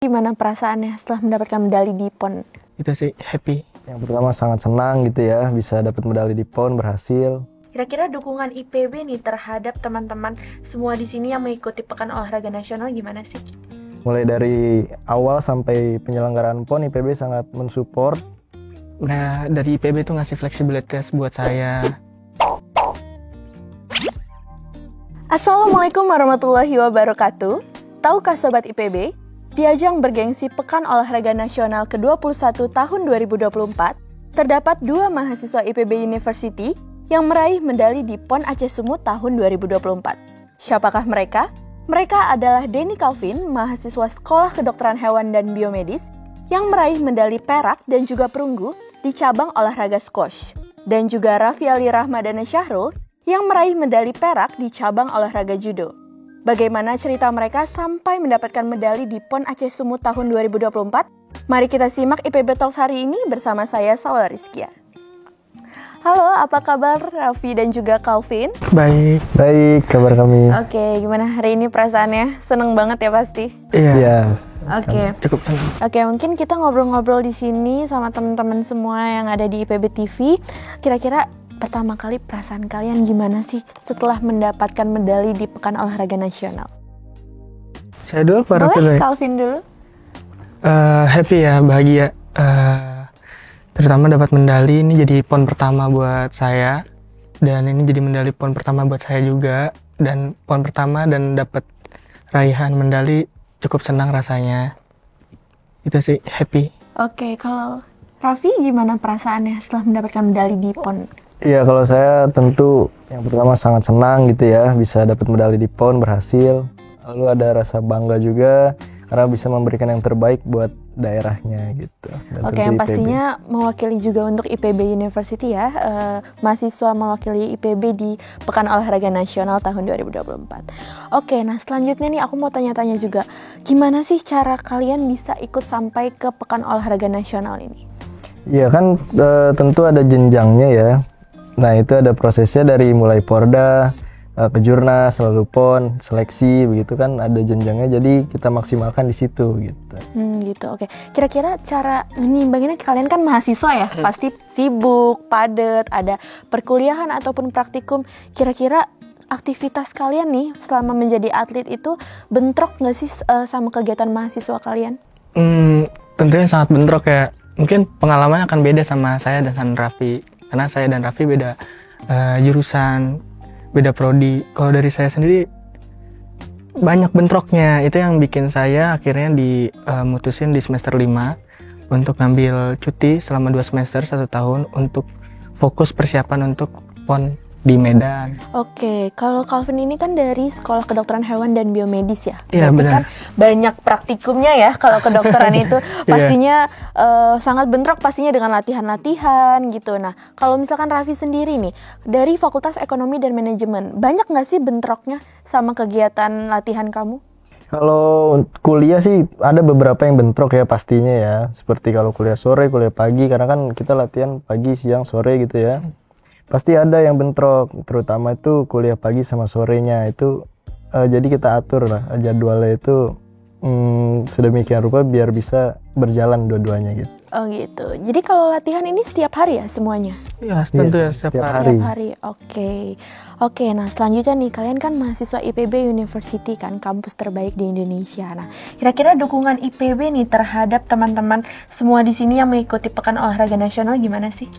Gimana perasaannya setelah mendapatkan medali di PON? Itu sih happy. Yang pertama sangat senang gitu ya, bisa dapat medali di PON, berhasil. Kira-kira dukungan IPB nih terhadap teman-teman semua di sini yang mengikuti Pekan Olahraga Nasional gimana sih? Mulai dari awal sampai penyelenggaraan PON, IPB sangat mensupport. Nah, dari IPB tuh ngasih fleksibilitas buat saya. Assalamualaikum warahmatullahi wabarakatuh. Tahukah Sobat IPB, di ajang bergengsi Pekan Olahraga Nasional ke-21 tahun 2024, terdapat 2 mahasiswa IPB University yang meraih medali di PON Aceh Sumut tahun 2024. Siapakah mereka? Mereka adalah Denny Calvin, mahasiswa Sekolah Kedokteran Hewan dan Biomedis, yang meraih medali perak dan juga perunggu di cabang olahraga squash. Dan juga Raffi Ali Rahmadana Syahrul, yang meraih medali perak di cabang olahraga judo. Bagaimana cerita mereka sampai mendapatkan medali di PON Aceh Sumut tahun 2024? Mari kita simak IPB Talks hari ini bersama saya, Salwa Rizkia. Halo, apa kabar Raffi dan juga Calvin? Baik. Baik, kabar kami. Oke, gimana hari ini perasaannya? Seneng banget ya pasti? Iya. Oke. Cukup senang. Oke, mungkin kita ngobrol-ngobrol di sini sama teman-teman semua yang ada di IPB TV. Kira-kira pertama kali perasaan kalian gimana sih setelah mendapatkan medali di Pekan Olahraga Nasional? Saya dulu, Pak Raffi. Boleh, Calvin dulu. Happy ya, bahagia. Terutama dapat medali, ini jadi PON pertama buat saya. Dan ini jadi medali PON pertama buat saya juga. Dan PON pertama dan dapat raihan medali, cukup senang rasanya. Itu sih, happy. Oke, kalau Raffi gimana perasaannya setelah mendapatkan medali di PON? Iya, kalau saya tentu yang pertama sangat senang gitu ya, bisa dapat medali di PON, berhasil. Lalu ada rasa bangga juga karena bisa memberikan yang terbaik buat daerahnya gitu. Dan Oke, tentu yang IPB. pastinya mewakili juga untuk IPB University ya, mahasiswa mewakili IPB di Pekan Olahraga Nasional tahun 2024. Oke, nah selanjutnya nih aku mau tanya-tanya juga, gimana sih cara kalian bisa ikut sampai ke Pekan Olahraga Nasional ini? Iya kan, tentu ada jenjangnya ya. Nah itu ada prosesnya dari mulai Porda, ke Jurnas, lalu PON, seleksi, begitu kan ada jenjangnya. Jadi kita maksimalkan di situ gitu. Gitu, oke. Kira-kira cara mengimbanginnya, kalian kan mahasiswa ya, pasti sibuk, padat, ada perkuliahan ataupun praktikum. Kira-kira aktivitas kalian nih selama menjadi atlet itu bentrok nggak sih sama kegiatan mahasiswa kalian? Tentunya sangat bentrok ya. Mungkin pengalamannya akan beda sama saya dan Raffi. Karena saya dan Raffi beda jurusan, beda prodi. Kalau dari saya sendiri banyak bentroknya. Itu yang bikin saya akhirnya mutusin di semester 5 untuk ngambil cuti selama 2 semester 1 tahun untuk fokus persiapan untuk PON di Medan. Oke, kalau Calvin ini kan dari Sekolah Kedokteran Hewan dan Biomedis ya. Iya, Berarti benar. kan banyak praktikumnya ya kalau kedokteran itu. Pastinya sangat bentrok pastinya dengan latihan-latihan gitu. Nah, kalau misalkan Raffi sendiri nih, dari Fakultas Ekonomi dan Manajemen, banyak nggak sih bentroknya sama kegiatan latihan kamu? Kalau kuliah sih ada beberapa yang bentrok ya pastinya ya. Seperti kalau kuliah sore, kuliah pagi, karena kan kita latihan pagi, siang, sore gitu ya. Pasti ada yang bentrok, terutama itu kuliah pagi sama sorenya itu. Jadi kita atur lah jadwalnya itu sedemikian rupa biar bisa berjalan dua-duanya gitu. Oh gitu. Jadi kalau latihan ini setiap hari ya semuanya? Iya, tentu ya setiap setiap hari. Setiap hari, oke. Nah selanjutnya nih, kalian kan mahasiswa IPB University kan, kampus terbaik di Indonesia. Nah kira-kira dukungan IPB nih terhadap teman-teman semua di sini yang mengikuti Pekan Olahraga Nasional gimana sih?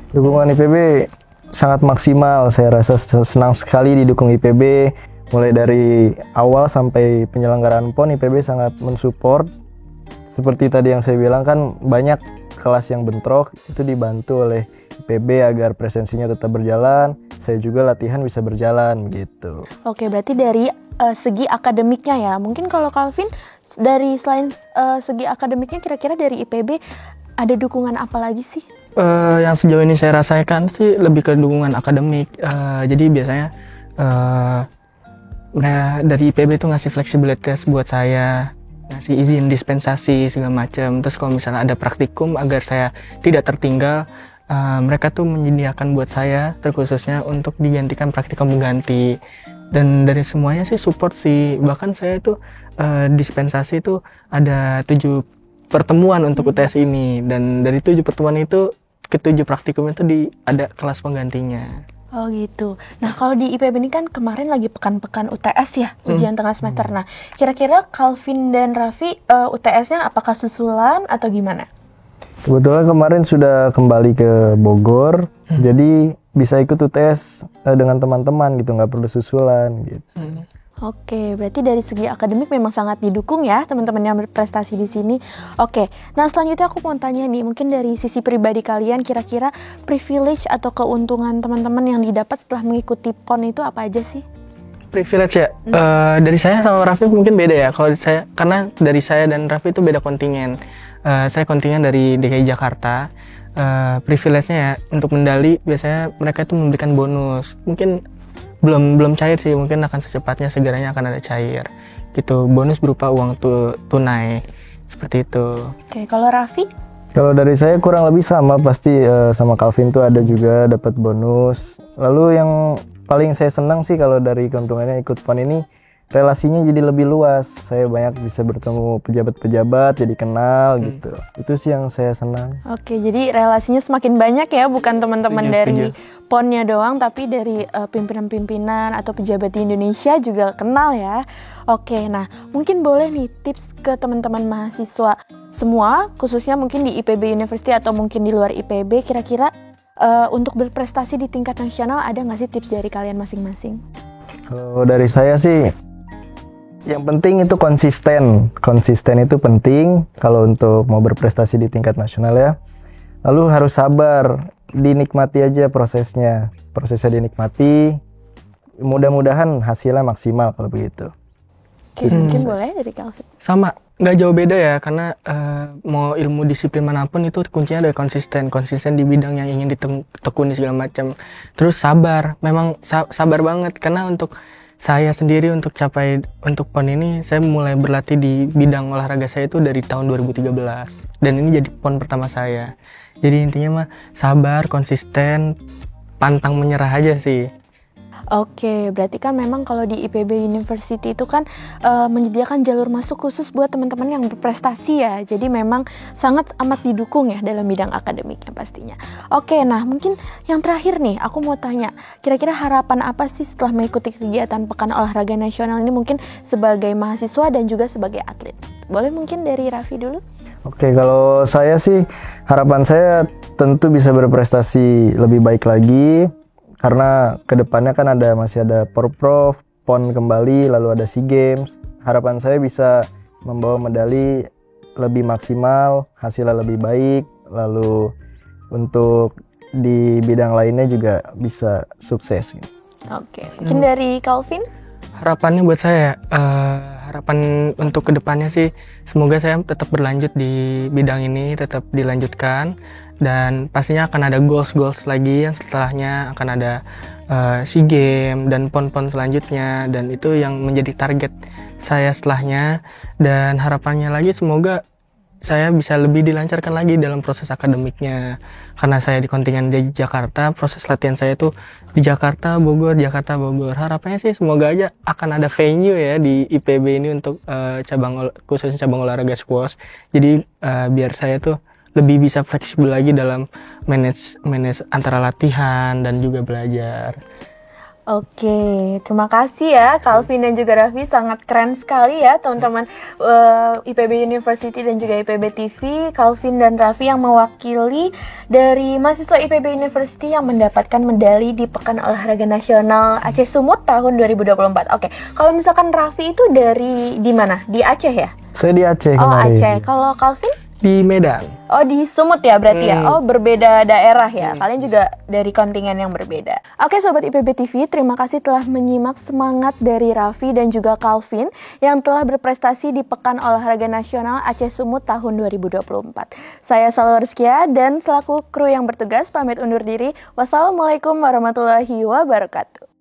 Dukungan IPB sangat maksimal, saya rasa senang sekali didukung IPB. Mulai dari awal sampai penyelenggaraan PON, IPB sangat mensupport. Seperti tadi yang saya bilang kan, banyak kelas yang bentrok, itu dibantu oleh IPB agar presensinya tetap berjalan. Saya juga latihan bisa berjalan gitu. Oke, berarti dari segi akademiknya ya. Mungkin kalau Calvin, dari selain segi akademiknya, kira-kira dari IPB ada dukungan apa lagi sih? Yang sejauh ini saya rasakan sih lebih ke dukungan akademik. Jadi biasanya dari IPB tuh ngasih fleksibilitas buat saya, ngasih izin dispensasi segala macam. Terus kalau misalnya ada praktikum agar saya tidak tertinggal, mereka tuh menyediakan buat saya terkhususnya untuk digantikan praktikum pengganti. Dan dari semuanya sih support sih. Bahkan saya itu dispensasi itu ada 7 pertemuan untuk UTS ini, dan dari 7 pertemuan itu ke-7 praktikum itu ada kelas penggantinya. Oh gitu. Nah kalau di IPB ini kan kemarin lagi pekan-pekan UTS ya, ujian tengah semester. Nah kira-kira Calvin dan Raffi UTS-nya apakah susulan atau gimana? Kebetulan kemarin sudah kembali ke Bogor, jadi bisa ikut UTS dengan teman-teman gitu, nggak perlu susulan gitu. Oke, berarti dari segi akademik memang sangat didukung ya teman-teman yang berprestasi di sini. Oke, nah selanjutnya aku mau tanya nih, mungkin dari sisi pribadi kalian kira-kira privilege atau keuntungan teman-teman yang didapat setelah mengikuti PON itu apa aja sih? Privilege ya, dari saya sama Raffi mungkin beda ya. Kalau saya, karena dari saya dan Raffi itu beda kontingen. Saya kontingen dari DKI Jakarta. Privilege-nya ya untuk medali biasanya mereka itu memberikan bonus. Mungkin belum cair sih, mungkin akan secepatnya segeranya akan ada cair gitu, bonus berupa uang tunai seperti itu. Oke, kalau Raffi? Kalau dari saya kurang lebih sama, pasti sama Calvin tuh ada juga dapat bonus. Lalu yang paling saya senang sih kalau dari keuntungannya ikut PON ini, relasinya jadi lebih luas. Saya banyak bisa bertemu pejabat-pejabat, jadi kenal gitu. Itu sih yang saya senang. Oke, jadi relasinya semakin banyak ya, bukan teman-teman dari PON-nya doang, tapi dari pimpinan-pimpinan atau pejabat di Indonesia juga kenal ya. Oke, nah mungkin boleh nih tips ke teman-teman mahasiswa semua, khususnya mungkin di IPB University atau mungkin di luar IPB, kira-kira untuk berprestasi di tingkat nasional ada nggak sih tips dari kalian masing-masing? Kalau dari saya sih, yang penting itu konsisten. Konsisten itu penting kalau untuk mau berprestasi di tingkat nasional ya. Lalu harus sabar, dinikmati aja prosesnya. Prosesnya dinikmati, mudah-mudahan hasilnya maksimal kalau begitu. Oke, mungkin boleh dari Calvin. Sama, nggak jauh beda ya, karena mau ilmu disiplin manapun itu kuncinya ada konsisten di bidang yang ingin ditekuni segala macam. Terus sabar, memang sabar banget, karena untuk saya sendiri untuk PON ini saya mulai berlatih di bidang olahraga saya itu dari tahun 2013, dan ini jadi PON pertama saya. Jadi intinya mah sabar, konsisten, pantang menyerah aja sih. Oke, berarti kan memang kalau di IPB University itu kan menyediakan jalur masuk khusus buat teman-teman yang berprestasi ya. Jadi memang sangat amat didukung ya dalam bidang akademiknya pastinya. Oke, nah mungkin yang terakhir nih, aku mau tanya, kira-kira harapan apa sih setelah mengikuti kegiatan Pekan Olahraga Nasional ini, mungkin sebagai mahasiswa dan juga sebagai atlet? Boleh mungkin dari Raffi dulu? Oke, kalau saya sih, harapan saya tentu bisa berprestasi lebih baik lagi. Karena kedepannya kan masih ada Porprov, PON kembali, lalu ada SEA Games. Harapan saya bisa membawa medali lebih maksimal, hasilnya lebih baik, lalu untuk di bidang lainnya juga bisa sukses. Oke, mungkin dari Calvin? Harapannya buat saya, harapan untuk kedepannya sih, semoga saya tetap berlanjut di bidang ini, tetap dilanjutkan. Dan pastinya akan ada goals lagi yang setelahnya akan ada SEA Games dan PON-PON selanjutnya, dan itu yang menjadi target saya setelahnya. Dan harapannya lagi semoga saya bisa lebih dilancarkan lagi dalam proses akademiknya, karena saya di kontingen di Jakarta, proses latihan saya itu di Jakarta Bogor. Harapannya sih semoga aja akan ada venue ya di IPB ini untuk khususnya cabang olahraga squash. Jadi biar saya tuh lebih bisa fleksibel lagi dalam manage antara latihan dan juga belajar. Oke, terima kasih ya Calvin dan juga Raffi, sangat keren sekali ya teman-teman IPB University dan juga IPB TV. Calvin dan Raffi yang mewakili dari mahasiswa IPB University yang mendapatkan medali di Pekan Olahraga Nasional Aceh Sumut tahun 2024. Oke, kalau misalkan Raffi itu di mana? Di Aceh ya? Saya di Aceh Oh, kemarin. Aceh. Kalau Calvin? Di Medan. Oh, di Sumut ya berarti ya? Oh, berbeda daerah ya? Kalian juga dari kontingen yang berbeda. Oke Sobat IPB TV, terima kasih telah menyimak semangat dari Raffi dan juga Calvin yang telah berprestasi di Pekan Olahraga Nasional Aceh Sumut tahun 2024. Saya Salwa Rizkia dan selaku kru yang bertugas pamit undur diri. Wassalamualaikum warahmatullahi wabarakatuh.